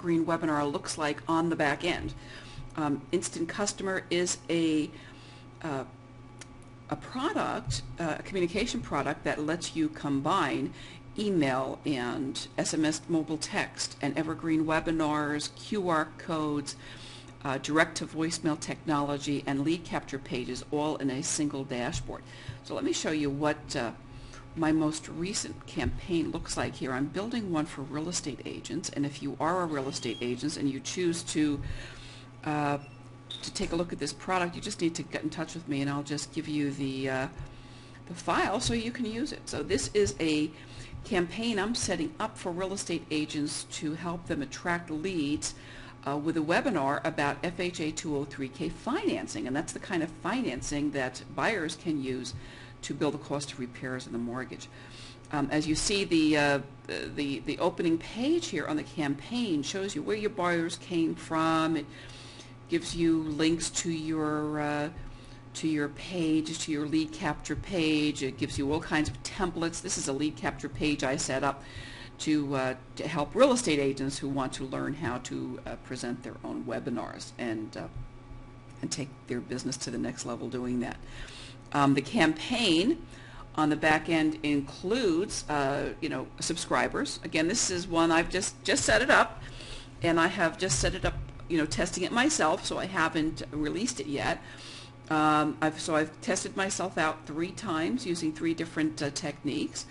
Evergreen webinar looks like on the back end. Instant Customer is a product, a communication product that lets you combine email and SMS mobile text and Evergreen webinars, QR codes, direct to voicemail technology, and lead capture pages all in a single dashboard. So let me show you what my most recent campaign looks like here. I'm building one for real estate agents, and if you are a real estate agent and you choose to take a look at this product, you just need to get in touch with me, and I'll just give you the file so you can use it. So this is a campaign I'm setting up for real estate agents to help them attract leads with a webinar about FHA 203K financing, and that's the kind of financing that buyers can use to build the cost of repairs in the mortgage. As you see, the opening page here on the campaign shows you where your buyers came from. It gives you links to your page, to your lead capture page. It gives you all kinds of templates. This is a lead capture page I set up to help real estate agents who want to learn how to present their own webinars and take their business to the next level doing that. The campaign on the back end includes subscribers. Again, this is one I've just set it up, and I have just set it up, testing it myself, so I haven't released it yet. I've tested myself out 3 times using 3 different techniques.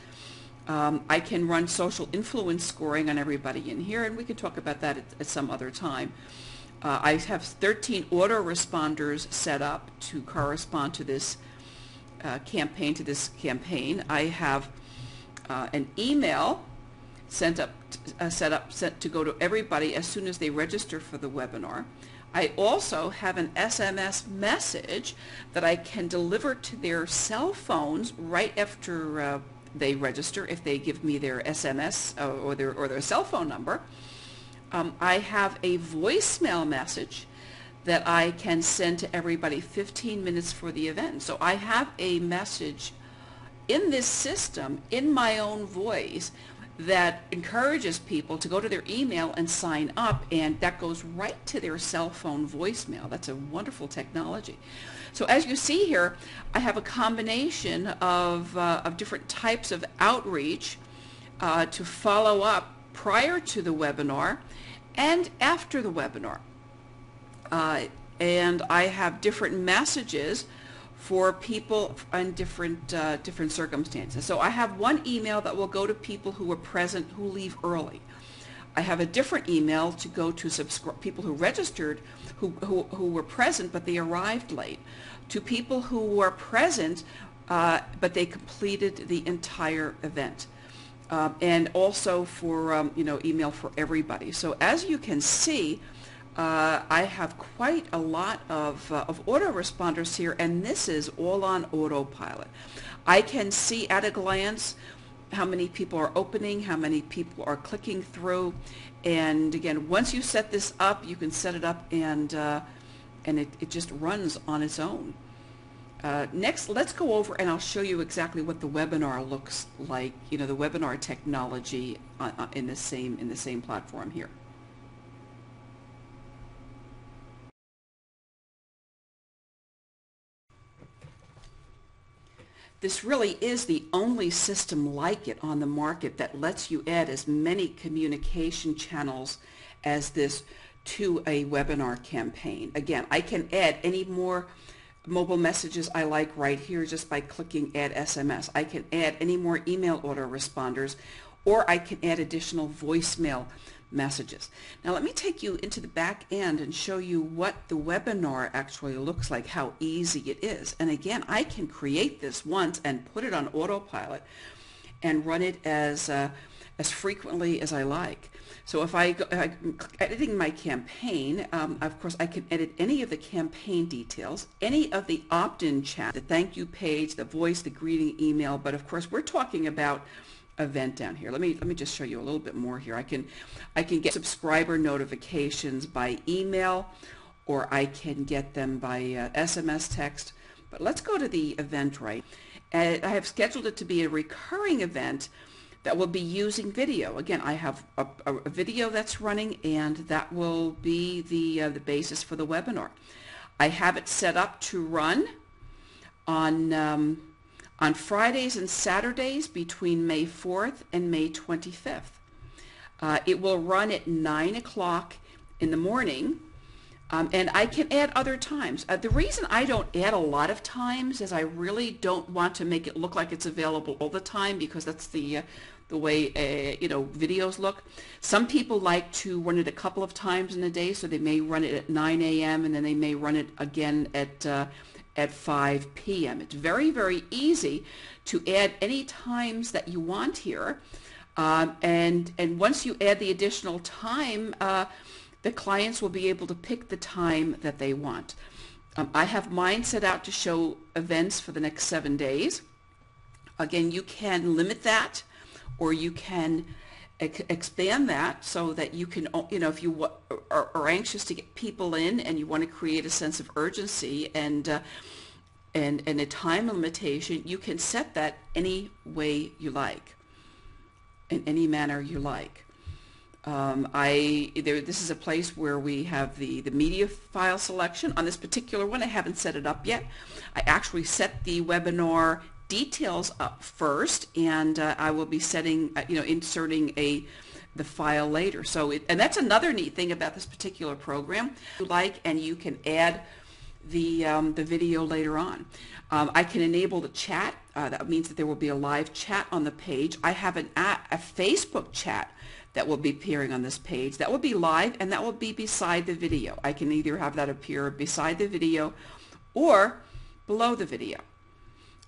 I can run social influence scoring on everybody in here, and we can talk about that at some other time. I have 13 autoresponders set up to correspond to this campaign. I have an email set to go to everybody as soon as they register for the webinar. I also have an SMS message that I can deliver to their cell phones right after they register if they give me their SMS or their cell phone number. I have a voicemail message that I can send to everybody 15 minutes for the event. So I have a message in this system in my own voice that encourages people to go to their email and sign up, and that goes right to their cell phone voicemail. That's a wonderful technology. So as you see here, I have a combination of different types of outreach to follow up prior to the webinar and after the webinar. And I have different messages for people in different circumstances. So I have one email that will go to people who are present who leave early. I have a different email to go to people who registered who were present but they arrived late, to people who were present but they completed the entire event. And also for email for everybody. So as you can see, I have quite a lot of autoresponders here, and this is all on autopilot. I can see at a glance how many people are opening, how many people are clicking through, and again, once you set this up, you can set it up and it just runs on its own. Next, let's go over and I'll show you exactly what the webinar looks like, the webinar technology in the same platform here. This really is the only system like it on the market that lets you add as many communication channels as this to a webinar campaign. Again, I can add any more mobile messages I like right here just by clicking Add SMS. I can add any more email autoresponders, or I can add additional voicemail messages. Now let me take you into the back end and show you what the webinar actually looks like, how easy it is. And again, I can create this once and put it on autopilot and run it as frequently as I like. So if I'm editing my campaign, of course I can edit any of the campaign details, any of the opt-in chat, the thank you page, the voice, the greeting email, but of course we're talking about event down here. Let me just show you a little bit more here. I can get subscriber notifications by email, or I can get them by SMS text. But let's go to the Eventbrite. I have scheduled it to be a recurring event that will be using video. Again, I have a video that's running, and that will be the basis for the webinar. I have it set up to run on Fridays and Saturdays between May 4th and May 25th. It will run at 9 o'clock in the morning, and I can add other times. The reason I don't add a lot of times is I really don't want to make it look like it's available all the time, because that's the way videos look. Some people like to run it a couple of times in a day, so they may run it at 9 a.m. and then they may run it again at 5 p.m. It's very, very easy to add any times that you want here, and once you add the additional time, the clients will be able to pick the time that they want. I have mine set out to show events for the next 7 days. Again, you can limit that, or you can expand that so that you can, if you are anxious to get people in and you want to create a sense of urgency and a time limitation, you can set that any way you like, in any manner you like. This is a place where we have the media file selection. On this particular one, I haven't set it up yet. I actually set the webinar details up first, and I will be inserting the file later. And that's another neat thing about this particular program. And you can add the video later on. I can enable the chat. That means that there will be a live chat on the page. I have a Facebook chat that will be appearing on this page. That will be live, and that will be beside the video. I can either have that appear beside the video or below the video.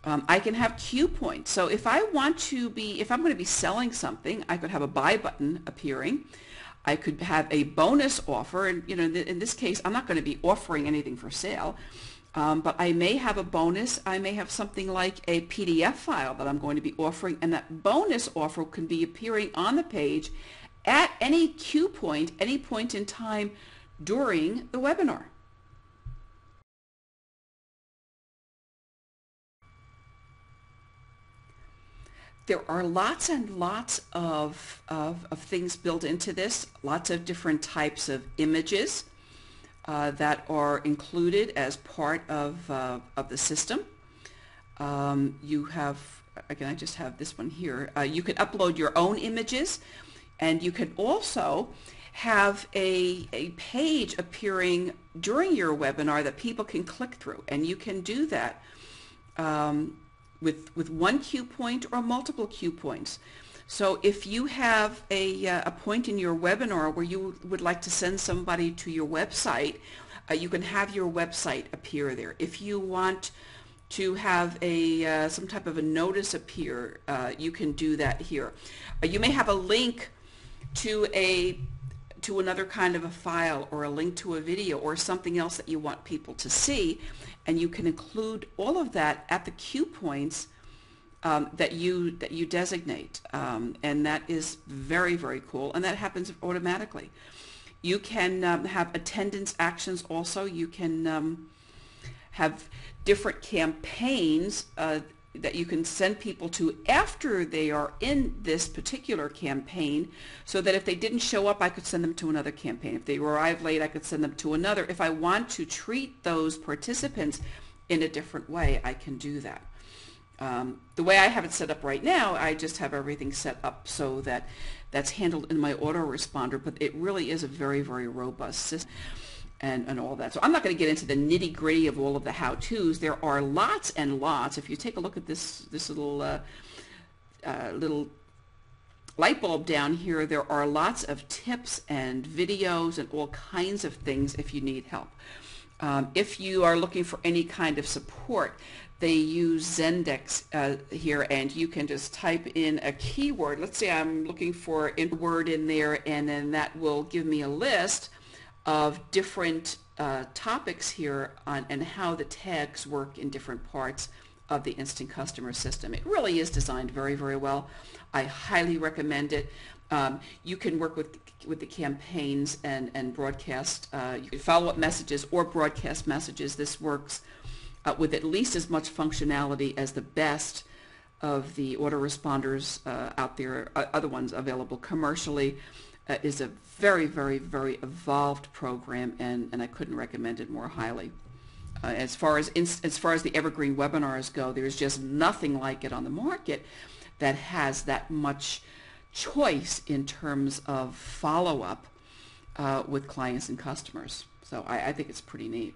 I can have cue points. So if I'm going to be selling something, I could have a buy button appearing. I could have a bonus offer, and in this case, I'm not going to be offering anything for sale, but I may have a bonus. I may have something like a PDF file that I'm going to be offering, and that bonus offer can be appearing on the page at any cue point, any point in time during the webinar. There are lots and lots of things built into this, lots of different types of images that are included as part of the system. You have, again, I just have this one here. You can upload your own images, and you can also have a page appearing during your webinar that people can click through, and you can do that with one cue point or multiple cue points. So if you have a point in your webinar where you would like to send somebody to your website, you can have your website appear there. If you want to have some type of a notice appear, you can do that here. You may have a link to another kind of a file, or a link to a video, or something else that you want people to see, and you can include all of that at the cue points that you designate, and that is very, very cool, and that happens automatically. You can have attendance actions also. You can have different campaigns that you can send people to after they are in this particular campaign, so that if they didn't show up, I could send them to another campaign. If they arrived late, I could send them to another. If I want to treat those participants in a different way, I can do that. The way I have it set up right now, I just have everything set up so that that's handled in my autoresponder, but it really is a very, very robust system. And all that. So I'm not going to get into the nitty-gritty of all of the how-tos. There are lots and lots. If you take a look at this little light bulb down here, there are lots of tips and videos and all kinds of things if you need help. If you are looking for any kind of support, they use Zendesk here, and you can just type in a keyword. Let's say I'm looking for a word in there, and then that will give me a list of different topics here and how the tags work in different parts of the Instant Customer system. It really is designed very, very well. I highly recommend it. You can work with the campaigns and broadcast follow-up messages or broadcast messages. This works with at least as much functionality as the best of the autoresponders out there, other ones available commercially, is a very, very, very evolved program, and I couldn't recommend it more highly. As far as the evergreen webinars go, there's just nothing like it on the market that has that much choice in terms of follow-up with clients and customers. So I think it's pretty neat.